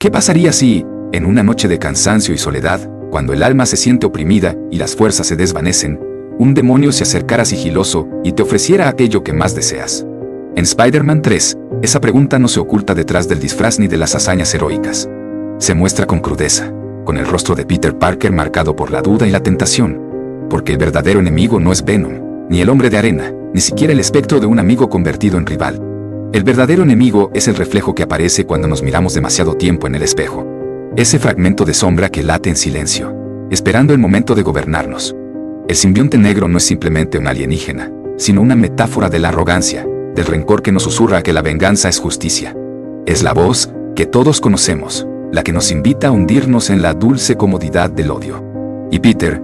¿Qué pasaría si, en una noche de cansancio y soledad, cuando el alma se siente oprimida y las fuerzas se desvanecen, un demonio se acercara sigiloso y te ofreciera aquello que más deseas? En Spider-Man 3, esa pregunta no se oculta detrás del disfraz ni de las hazañas heroicas. Se muestra con crudeza, con el rostro de Peter Parker marcado por la duda y la tentación. Porque el verdadero enemigo no es Venom, ni el hombre de arena, ni siquiera el espectro de un amigo convertido en rival. El verdadero enemigo es el reflejo que aparece cuando nos miramos demasiado tiempo en el espejo. Ese fragmento de sombra que late en silencio, esperando el momento de gobernarnos. El simbionte negro no es simplemente un alienígena, sino una metáfora de la arrogancia, del rencor que nos susurra que la venganza es justicia. Es la voz que todos conocemos, la que nos invita a hundirnos en la dulce comodidad del odio. Y Peter,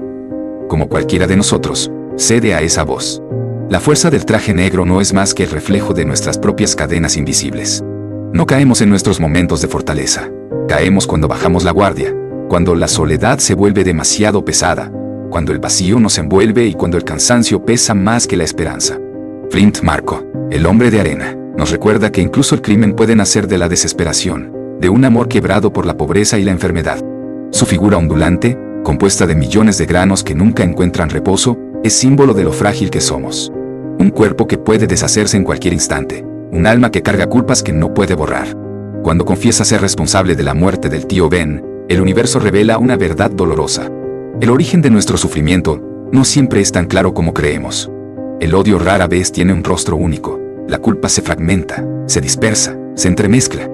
como cualquiera de nosotros, cede a esa voz. La fuerza del traje negro no es más que el reflejo de nuestras propias cadenas invisibles. No caemos en nuestros momentos de fortaleza. Caemos cuando bajamos la guardia, cuando la soledad se vuelve demasiado pesada, cuando el vacío nos envuelve y cuando el cansancio pesa más que la esperanza. Flint Marko, el hombre de arena, nos recuerda que incluso el crimen puede nacer de la desesperación, de un amor quebrado por la pobreza y la enfermedad. Su figura ondulante, compuesta de millones de granos que nunca encuentran reposo, es símbolo de lo frágil que somos. Un cuerpo que puede deshacerse en cualquier instante, un alma que carga culpas que no puede borrar. Cuando confiesa ser responsable de la muerte del tío Ben, el universo revela una verdad dolorosa. El origen de nuestro sufrimiento no siempre es tan claro como creemos. El odio rara vez tiene un rostro único. La culpa se fragmenta, se dispersa, se entremezcla.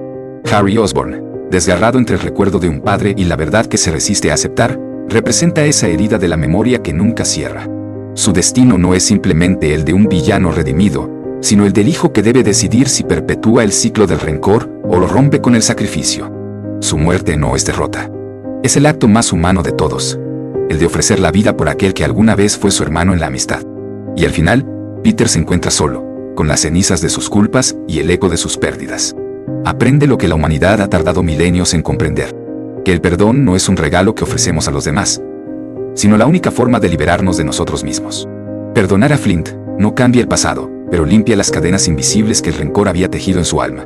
Harry Osborn, desgarrado entre el recuerdo de un padre y la verdad que se resiste a aceptar, representa esa herida de la memoria que nunca cierra. Su destino no es simplemente el de un villano redimido, sino el del hijo que debe decidir si perpetúa el ciclo del rencor o lo rompe con el sacrificio. Su muerte no es derrota. Es el acto más humano de todos, el de ofrecer la vida por aquel que alguna vez fue su hermano en la amistad. Y al final, Peter se encuentra solo, con las cenizas de sus culpas y el eco de sus pérdidas. Aprende lo que la humanidad ha tardado milenios en comprender: que el perdón no es un regalo que ofrecemos a los demás, sino la única forma de liberarnos de nosotros mismos. Perdonar a Flint no cambia el pasado, pero limpia las cadenas invisibles que el rencor había tejido en su alma.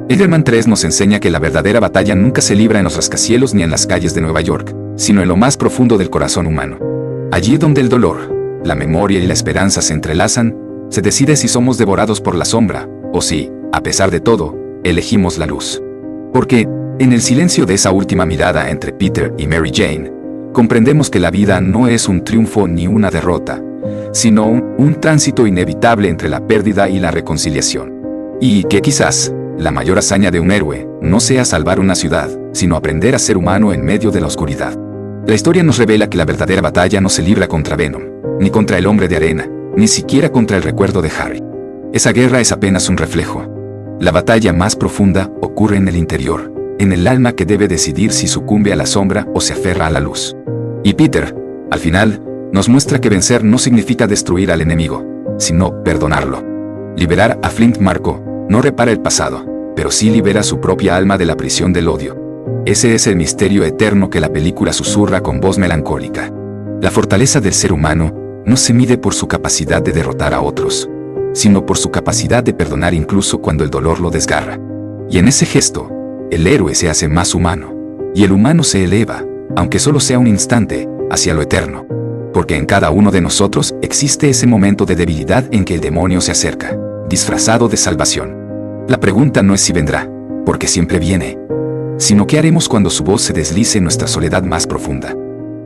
Spider-Man 3 nos enseña que la verdadera batalla nunca se libra en los rascacielos ni en las calles de Nueva York, sino en lo más profundo del corazón humano. Allí donde el dolor, la memoria y la esperanza se entrelazan, se decide si somos devorados por la sombra, o si, a pesar de todo, elegimos la luz. Porque, en el silencio de esa última mirada entre Peter y Mary Jane, comprendemos que la vida no es un triunfo ni una derrota, sino un tránsito inevitable entre la pérdida y la reconciliación. Y que quizás, la mayor hazaña de un héroe no sea salvar una ciudad, sino aprender a ser humano en medio de la oscuridad. La historia nos revela que la verdadera batalla no se libra contra Venom, ni contra el hombre de arena, ni siquiera contra el recuerdo de Harry. Esa guerra es apenas un reflejo. La batalla más profunda ocurre en el interior, en el alma que debe decidir si sucumbe a la sombra o se aferra a la luz. Y Peter, al final, nos muestra que vencer no significa destruir al enemigo, sino perdonarlo. Liberar a Flint Marko no repara el pasado, pero sí libera su propia alma de la prisión del odio. Ese es el misterio eterno que la película susurra con voz melancólica. La fortaleza del ser humano no se mide por su capacidad de derrotar a otros, sino por su capacidad de perdonar incluso cuando el dolor lo desgarra. Y en ese gesto, el héroe se hace más humano, y el humano se eleva, aunque solo sea un instante, hacia lo eterno. Porque en cada uno de nosotros existe ese momento de debilidad en que el demonio se acerca, disfrazado de salvación. La pregunta no es si vendrá, porque siempre viene, sino qué haremos cuando su voz se deslice en nuestra soledad más profunda.